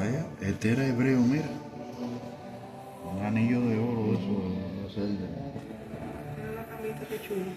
Vaya, este era hebreo, mira. Un anillo de oro, eso, no sé el de... Mira la camita, qué chulo.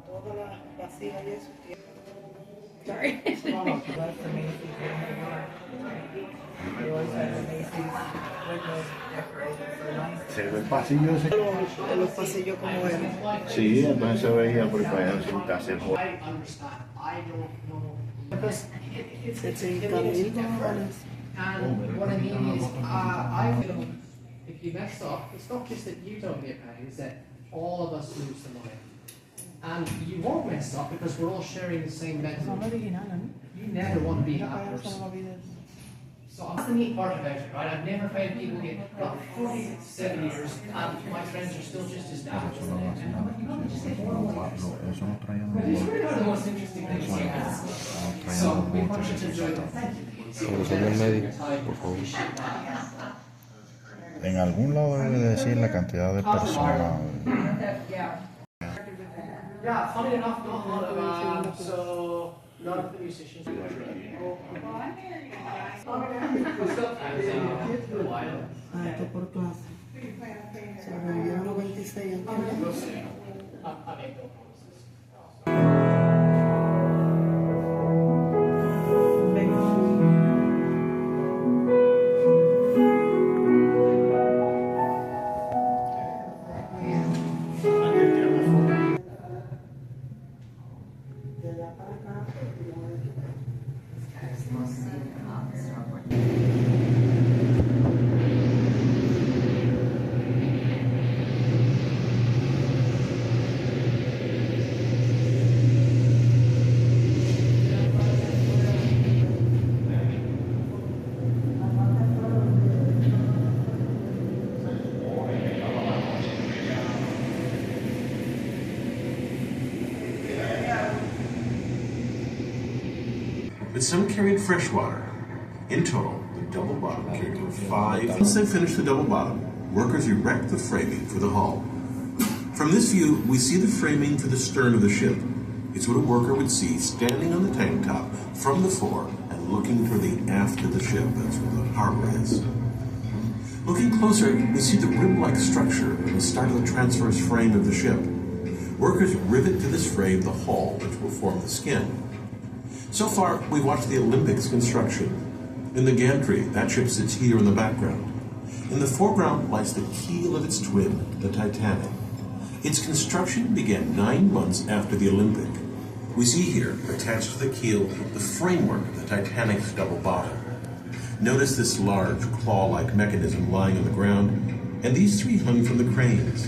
Todas las vasijas y eso tienen. Sorry. Se ve el pasillo ese. Los pasillos como eran. Sí, entonces se veía por allá en su casa. And what I mean is, I feel if you mess up, it's not just that you don't get paid, it's that all of us lose the money. And you won't mess up because we're all sharing the same method. You never want to be that person. So that's the neat part about it, right? I've never found people get like 47 years and my friends are still just as bad. It's really one of the most interesting things you have. So we want you to enjoy them. En algún lado debe decir la cantidad de personas. Yeah, funny enough, not a lot of so none of the musicians. Esto por clase. Sobrevivieron los 26 años. But some carried fresh water. In total, the double bottom carried 5. Once they finished the double bottom, workers erect the framing for the hull. From this view, we see the framing for the stern of the ship. It's what a worker would see standing on the tank top from the fore and looking toward the aft of the ship. That's where the harbor is. Looking closer, we see the rib-like structure at the start of the transverse frame of the ship. Workers rivet to this frame the hull, which will form the skin. So far, we've watched the Olympics construction. In the gantry, that ship sits here in the background. In the foreground lies the keel of its twin, the Titanic. Its construction began 9 months after the Olympic. We see here, attached to the keel, the framework of the Titanic's double bottom. Notice this large claw-like mechanism lying on the ground, and these 3 hung from the cranes.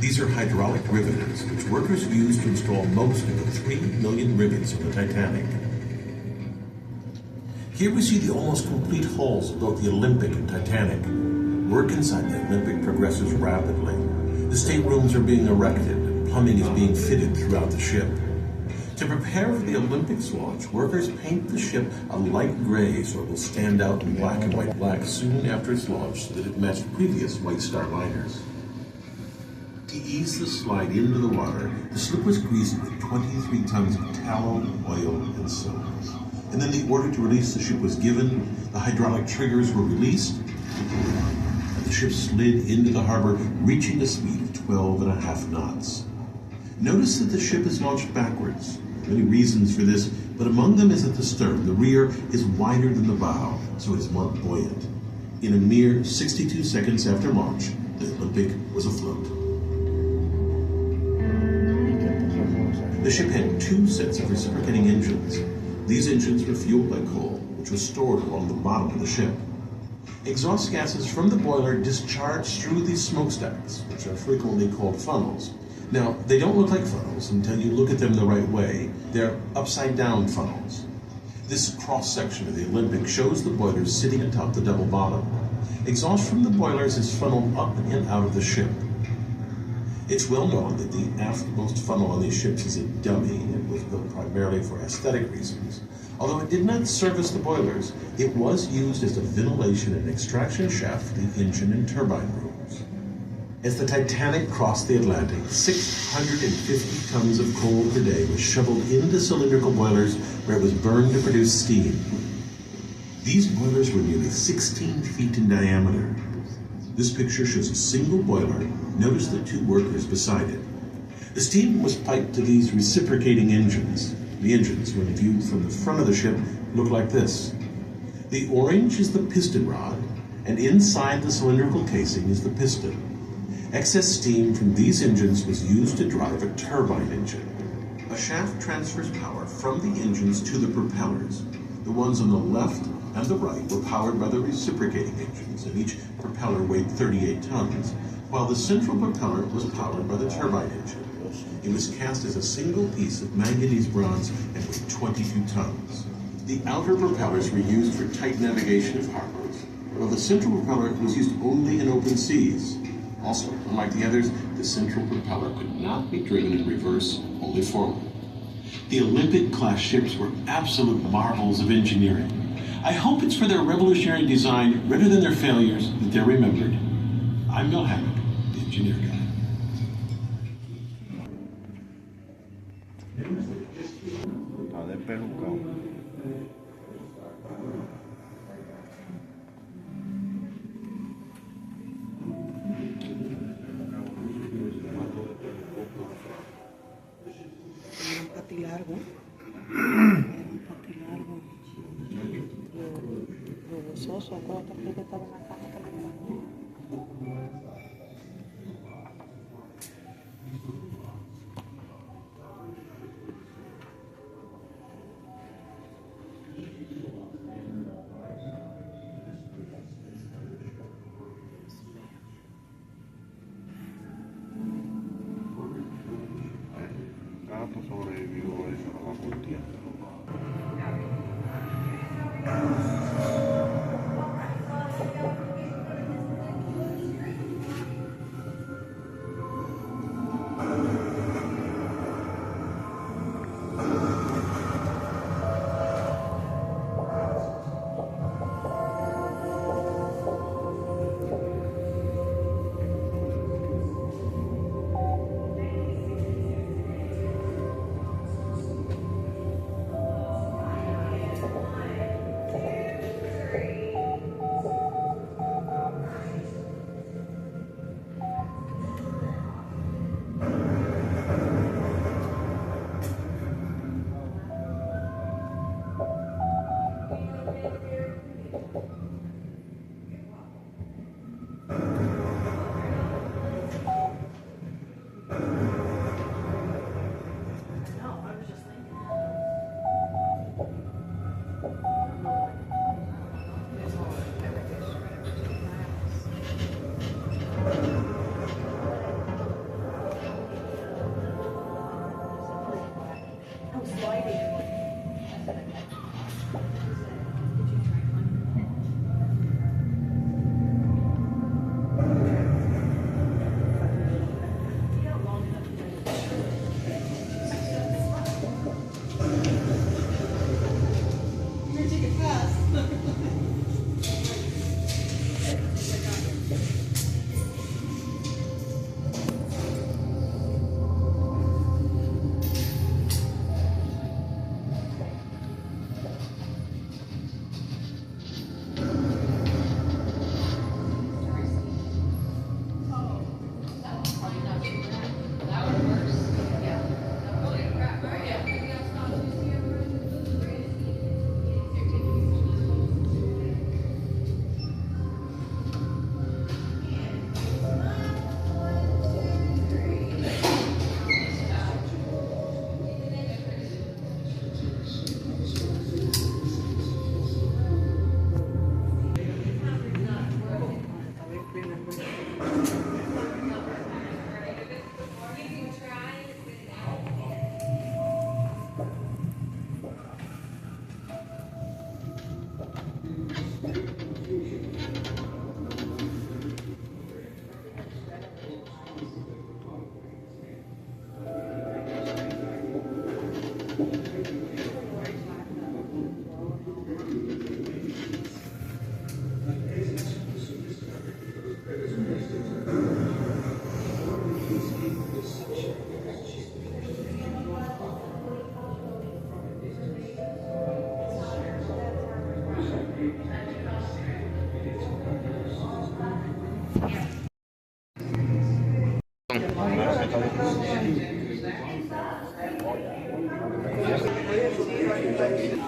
These are hydraulic riveters, which workers use to install most of the 3 million rivets of the Titanic. Here we see the almost complete hulls of both the Olympic and Titanic. Work inside the Olympic progresses rapidly. The staterooms are being erected, and plumbing is being fitted throughout the ship. To prepare for the Olympics launch, workers paint the ship a light gray so it will stand out in black and white black soon after its launch so that it matched previous White Star liners. To ease the slide into the water, the slip was greased with 23 tons of tallow, oil, and soap. And then the order to release the ship was given, the hydraulic triggers were released, and the ship slid into the harbor, reaching a speed of 12.5 knots. Notice that the ship is launched backwards. There are many reasons for this, but among them is at the stern. The rear is wider than the bow, so it is more buoyant. In a mere 62 seconds after launch, the Olympic was afloat. The ship had 2 sets of reciprocating engines. These engines were fueled by coal, which was stored along the bottom of the ship. Exhaust gases from the boiler discharged through these smokestacks, which are frequently called funnels. Now, they don't look like funnels until you look at them the right way. They're upside-down funnels. This cross-section of the Olympic shows the boilers sitting atop the double bottom. Exhaust from the boilers is funneled up and out of the ship. It's well known that the aftmost funnel on these ships is a dummy and was built primarily for aesthetic reasons. Although it did not service the boilers, it was used as a ventilation and extraction shaft for the engine and turbine rooms. As the Titanic crossed the Atlantic, 650 tons of coal per day was shoveled into cylindrical boilers where it was burned to produce steam. These boilers were nearly 16 feet in diameter. This picture shows a single boiler. Notice the two workers beside it. The steam was piped to these reciprocating engines. The engines, when viewed from the front of the ship, look like this. The orange is the piston rod, and inside the cylindrical casing is the piston. Excess steam from these engines was used to drive a turbine engine. A shaft transfers power from the engines to the propellers. The ones on the left and the right were powered by the reciprocating engines, and each propeller weighed 38 tons, while the central propeller was powered by the turbine engine. It was cast as a single piece of manganese bronze and weighed 22 tons. The outer propellers were used for tight navigation of harbors, while the central propeller was used only in open seas. Also, unlike the others, the central propeller could not be driven in reverse, only forward. The Olympic-class ships were absolute marvels of engineering. I hope it's for their revolutionary design, rather than their failures, that they're remembered. I'm Bill Hammock, the engineer guy. Está despelucado. Un pati largo. Lo gozoso, acuérdate que yo estaba en la cama también. Gato sobrevivió a esa contienda.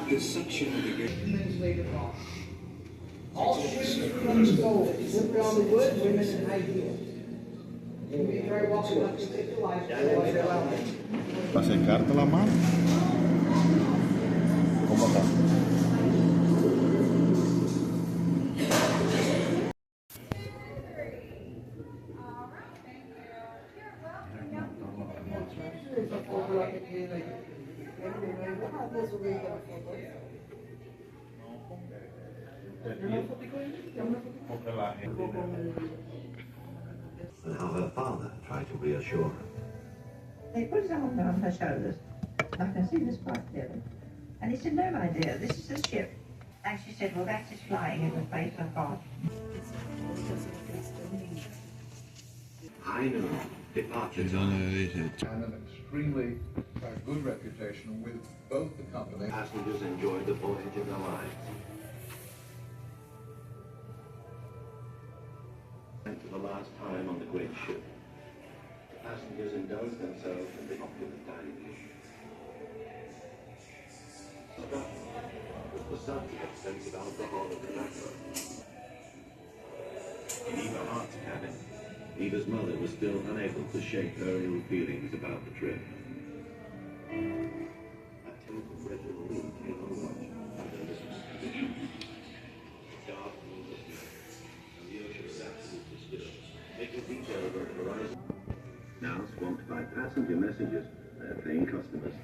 This section begins later on. All ships from the gold, work on the wood, women in high heels. You'll be very welcome not to take your life. Para secarte la mano. ¿Cómo está? And how her father tried to reassure her. He put his arm around her shoulders. I can see this quite clearly. And he said, no, my dear, this is a ship. And she said, well, that is flying in the face of God. I know departure time. And an extremely good reputation with both the companies. Passengers enjoyed the voyage of their lives. And for the last time on the great ship, passengers indulged themselves in the opulent dining room. The subject of expensive alcohol and tobacco. In Eva Hart's cabin, Eva's mother was still unable to shake her ill feelings about the trip. A temple Reginald Lee came on watch under this condition. Dark moonless night, and the ocean was absolutely still, making detail over the horizon. Now swamped by passenger messengers, paying customers.